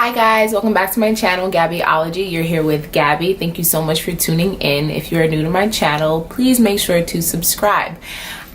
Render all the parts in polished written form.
Hi guys, welcome back to my channel, Gabbyology. You're here with Gabby. Thank you so much for tuning in. If you are new to my channel, please make sure to subscribe.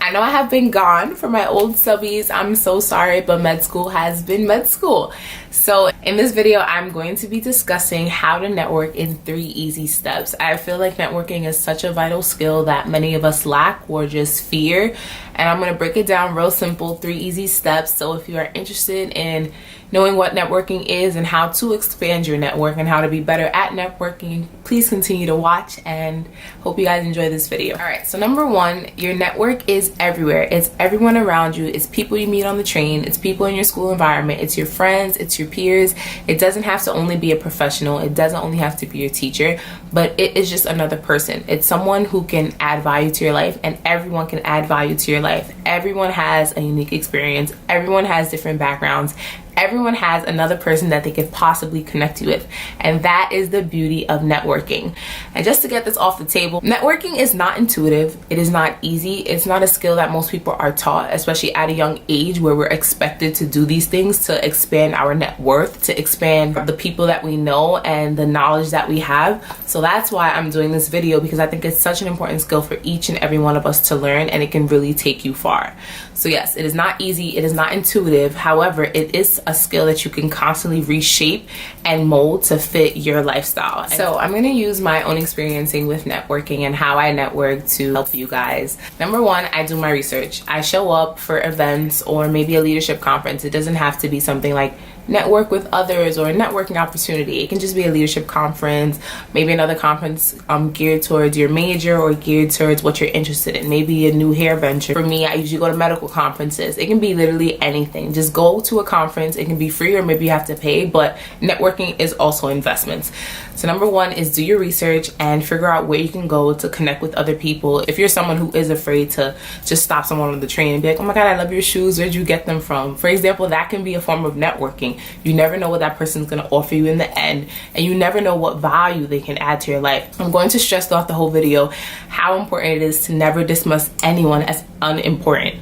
I know I have been gone for my old subbies. I'm so sorry, but med school has been med school. So in this video, I'm going to be discussing how to network in 3 easy steps. I feel like networking is such a vital skill that many of us lack or just fear. And I'm going to break it down real simple, 3 easy steps. So if you are interested in knowing what networking is and how to expand your network and how to be better at networking, please continue to watch and hope you guys enjoy this video. All right, so number 1, your network is everywhere. It's everyone around you. It's people you meet on the train. It's people in your school environment. It's your friends. It's your peers. It doesn't have to only be a professional. It doesn't only have to be your teacher, but it is just another person. It's someone who can add value to your life, and everyone can add value to your life. Everyone has a unique experience. Everyone has different backgrounds. Everyone has another person that they could possibly connect you with, and that is the beauty of networking. And just to get this off the table, networking is not intuitive. It is not easy. It's not a skill that most people are taught, especially at a young age where we're expected to do these things to expand our net worth, to expand the people that we know and the knowledge that we have. So that's why I'm doing this video, because I think it's such an important skill for each and every one of us to learn, and it can really take you far. So yes, it is not easy. It is not intuitive. However, it is a skill that you can constantly reshape and mold to fit your lifestyle. So I'm going to use my own experiencing with networking and how I network to help you guys. Number 1, I do my research. I show up for events or maybe a leadership conference. It doesn't have to be something like network with others or a networking opportunity. It can just be a leadership conference, maybe another conference geared towards your major or geared towards what you're interested in, maybe a new hair venture. For me, I usually go to medical conferences. It can be literally anything. Just go to a conference. It can be free or maybe you have to pay, but networking is also investments. So number 1 is do your research and figure out where you can go to connect with other people. If you're someone who is afraid to just stop someone on the train and be like, oh my God, I love your shoes, where'd you get them from? For example, that can be a form of networking. You never know what that person's going to offer you in the end, and you never know what value they can add to your life. I'm going to stress throughout the whole video how important it is to never dismiss anyone as unimportant.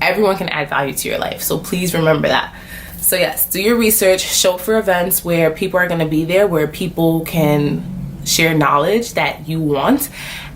Everyone can add value to your life, so please remember that. So yes, do your research, show up for events where people are going to be there, where people can share knowledge that you want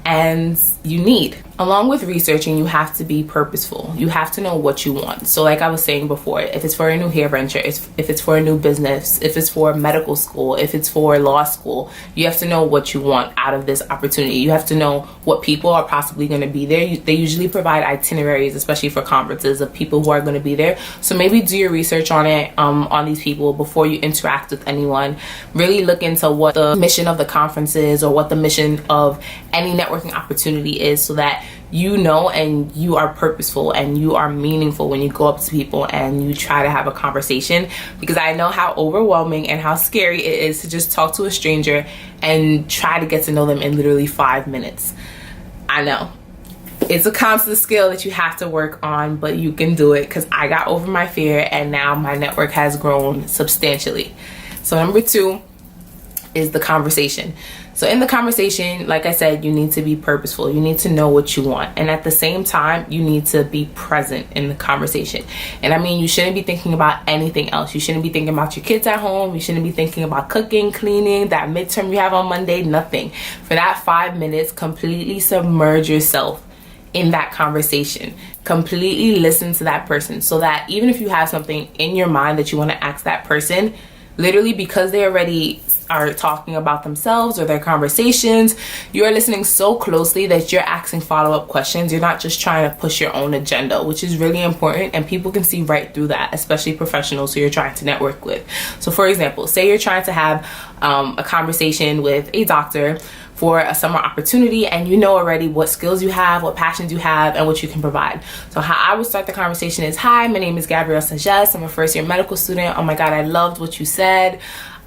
and you need. Along with researching, you have to be purposeful. You have to know what you want. So like I was saying before, if it's for a new hair venture, if it's for a new business, if it's for medical school, if it's for law school, you have to know what you want out of this opportunity. You have to know what people are possibly going to be there. They usually provide itineraries, especially for conferences, of people who are going to be there. So maybe do your research on it, on these people before you interact with anyone. Really look into what the mission of the conference is or what the mission of any networking opportunity is, so that you know and you are purposeful and you are meaningful when you go up to people and you try to have a conversation. Because I know how overwhelming and how scary it is to just talk to a stranger and try to get to know them in literally 5 minutes. I know. It's a constant skill that you have to work on, but you can do it, because I got over my fear and now my network has grown substantially. So number 2 is the conversation. So in the conversation, like I said, you need to be purposeful. You need to know what you want. And at the same time, you need to be present in the conversation. And I mean, you shouldn't be thinking about anything else. You shouldn't be thinking about your kids at home. You shouldn't be thinking about cooking, cleaning, that midterm you have on Monday, nothing. For that 5 minutes, completely submerge yourself in that conversation. Completely listen to that person, so that even if you have something in your mind that you want to ask that person, literally because they already are talking about themselves or their conversations, you're listening so closely that you're asking follow-up questions. You're not just trying to push your own agenda, which is really important, and people can see right through that, especially professionals who you're trying to network with. So for example, say you're trying to have a conversation with a doctor for a summer opportunity, and you know already what skills you have, what passions you have, and what you can provide. So how I would start the conversation is, hi, my name is Gabbyology. I'm a first-year medical student. Oh my God, I loved what you said.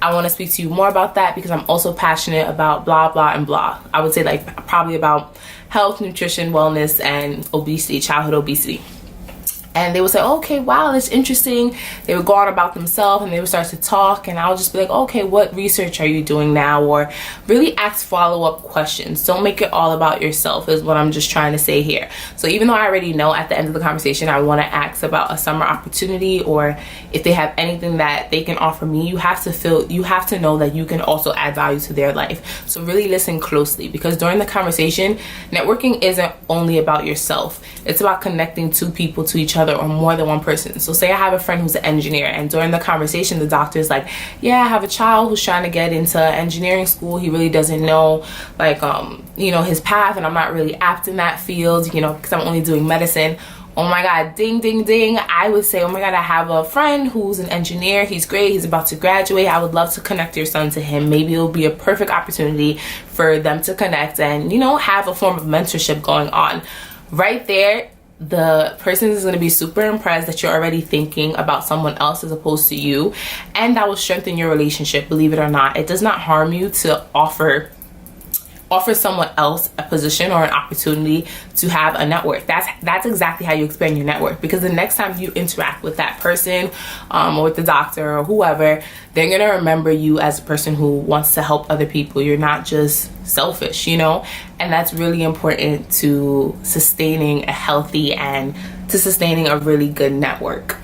I want to speak to you more about that because I'm also passionate about blah, blah, and blah. I would say like probably about health, nutrition, wellness, and obesity, childhood obesity. and they would say, okay, wow, that's interesting. They would go on about themselves and they would start to talk, and I'll just be like, okay, what research are you doing now? Or really ask follow-up questions. Don't make it all about yourself is what I'm just trying to say here. So even though I already know at the end of the conversation I want to ask about a summer opportunity, or if they have anything that they can offer me, you have to know that you can also add value to their life. So really listen closely, because during the conversation, networking isn't only about yourself. It's about connecting two people to each other, or more than one person. So say I have a friend who's an engineer, and during the conversation the doctor is like, yeah, I have a child who's trying to get into engineering school. He really doesn't know like his path, and I'm not really apt in that field, because I'm only doing medicine. Oh my God, ding, ding, ding. I would say, oh my God, I have a friend who's an engineer. He's great. He's about to graduate. I would love to connect your son to him. Maybe it'll be a perfect opportunity for them to connect and, have a form of mentorship going on. Right there, the person is going to be super impressed that you're already thinking about someone else as opposed to you. And that will strengthen your relationship, believe it or not. It does not harm you to offer someone else a position or an opportunity to have a network. That's exactly how you expand your network, because the next time you interact with that person or with the doctor or whoever, they're gonna remember you as a person who wants to help other people. You're not just selfish, and that's really important to sustaining a healthy and to sustaining a really good network.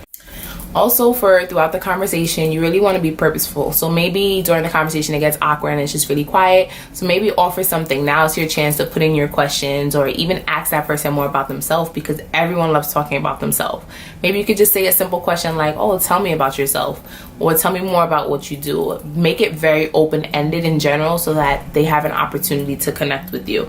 Also, for throughout the conversation, you really want to be purposeful. So maybe during the conversation it gets awkward and it's just really quiet. So maybe offer something. Now it's your chance to put in your questions, or even ask that person more about themselves, because everyone loves talking about themselves. Maybe you could just say a simple question like, oh, tell me about yourself, or tell me more about what you do. Make it very open-ended in general so that they have an opportunity to connect with you.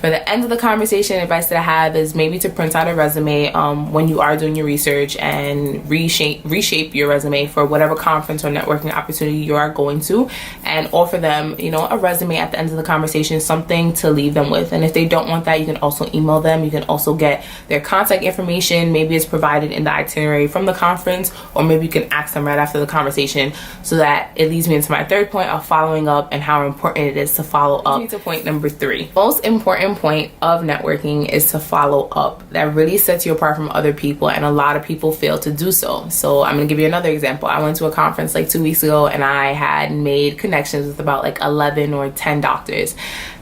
For the end of the conversation, advice that I have is maybe to print out a resume when you are doing your research, and reshape your resume for whatever conference or networking opportunity you are going to, and offer them, a resume at the end of the conversation, something to leave them with. And if they don't want that, you can also email them. You can also get their contact information. Maybe it's provided in the itinerary from the conference, or maybe you can ask them right after the conversation. So that it leads me into my third point of following up and how important it is to follow up. To point number 3. Most important point of networking is to follow up. That really sets you apart from other people, and a lot of people fail to do so. So I'm gonna give you another example. I went to a conference like 2 weeks ago, and I had made connections with about like 11 or 10 doctors.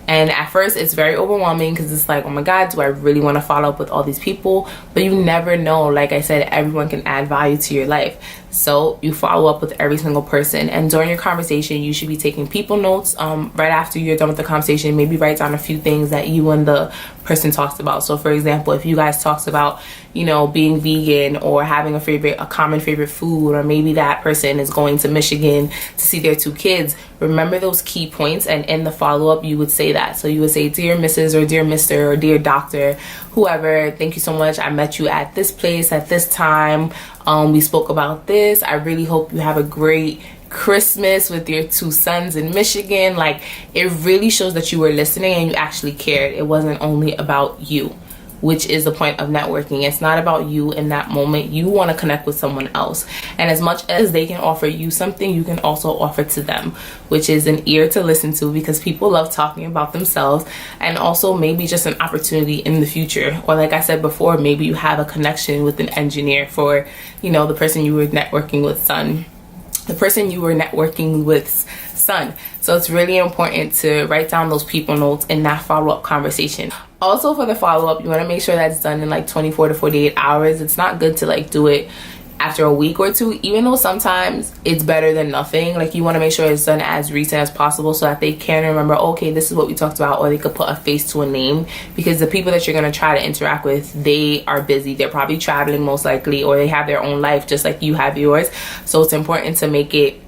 And at first it's very overwhelming, because it's like, oh my God, do I really want to follow up with all these people? But you never know. Like I said, everyone can add value to your life. So you follow up with every single person, and during your conversation you should be taking people notes. Right after you're done with the conversation, maybe write down a few things that you and the person talks about. So for example, if you guys talked about being vegan, or having a common favorite food, or maybe that person is going to Michigan to see their 2 kids, remember those key points, and in the follow-up you would say that. So you would say, dear Mrs. or dear Mr. or dear doctor, whoever, thank you so much. I met you at this place at this time. We spoke about this. I really hope you have a great Christmas with your 2 sons in Michigan. Like, it really shows that you were listening and you actually cared. It wasn't only about you, which is the point of networking. It's not about you in that moment. You want to connect with someone else. And as much as they can offer you something, you can also offer to them, which is an ear to listen to, because people love talking about themselves. And also maybe just an opportunity in the future. Or like I said before, maybe you have a connection with an engineer for, the person you were networking with son. So it's really important to write down those people notes in that follow-up conversation. Also, for the follow-up, you want to make sure that's done in like 24 to 48 hours. It's not good to like do it after a week or 2, even though sometimes it's better than nothing. Like, you want to make sure it's done as recent as possible so that they can remember, okay, this is what we talked about, or they could put a face to a name, because the people that you're going to try to interact with, they are busy. They're probably traveling most likely, or they have their own life just like you have yours. So it's important to make it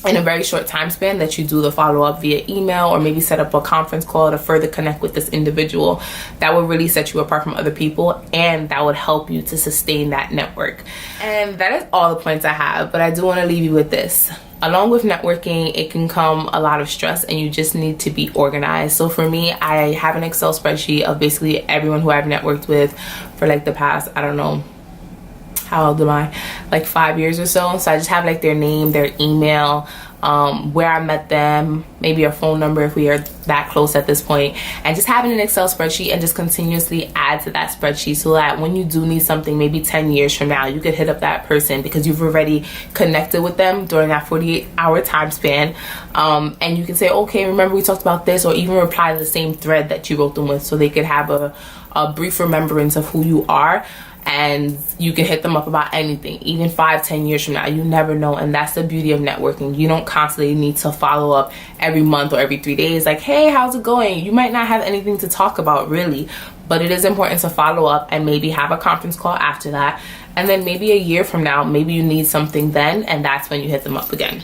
in a very short time span that you do the follow-up via email, or maybe set up a conference call to further connect with this individual. That will really set you apart from other people, and that would help you to sustain that network. And that is all the points I have, but I do want to leave you with this. Along with networking, it can come a lot of stress, and you just need to be organized. So for me, I have an Excel spreadsheet of basically everyone who I've networked with for like the past, I don't know, how old am I? Like 5 years or so. So I just have like their name, their email, where I met them, maybe a phone number if we are that close at this point, and just having an Excel spreadsheet and just continuously add to that spreadsheet so that when you do need something, maybe 10 years from now, you could hit up that person because you've already connected with them during that 48-hour time span. And you can say, okay, remember we talked about this, or even reply to the same thread that you wrote them with so they could have a brief remembrance of who you are. And you can hit them up about anything, even 5-10 years from now. You never know. And that's the beauty of networking. You don't constantly need to follow up every month or every 3 days like, hey, how's it going? You might not have anything to talk about really, but it is important to follow up and maybe have a conference call after that. And then maybe a year from now, maybe you need something then, and that's when you hit them up again.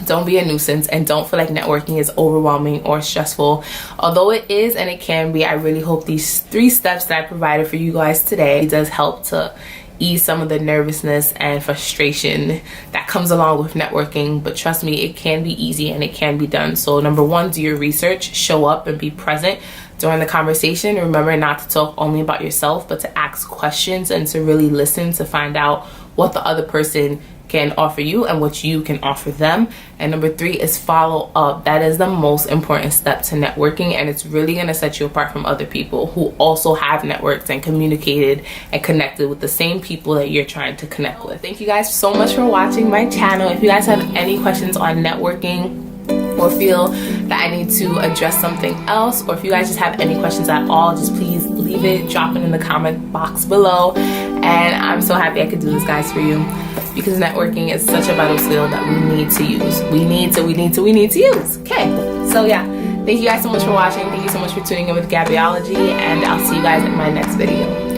Don't be a nuisance, and don't feel like networking is overwhelming or stressful. Although it is and it can be, I really hope these 3 steps that I provided for you guys today does help to ease some of the nervousness and frustration that comes along with networking. But trust me, it can be easy and it can be done. So number 1, do your research, show up and be present during the conversation. Remember not to talk only about yourself, but to ask questions and to really listen to find out what the other person can offer you and what you can offer them. And number 3 is follow up. That is the most important step to networking, and it's really going to set you apart from other people who also have networked and communicated and connected with the same people that you're trying to connect with. Thank you guys so much for watching my channel. If you guys have any questions on networking, or feel that I need to address something else, or if you guys just have any questions at all, just please leave it, drop it in the comment box below. And I'm so happy I could do this, guys, for you, because networking is such a vital skill that we need to use. We need to use. Okay, so yeah, thank you guys so much for watching. Thank you so much for tuning in with Gabbyology, and I'll see you guys in my next video.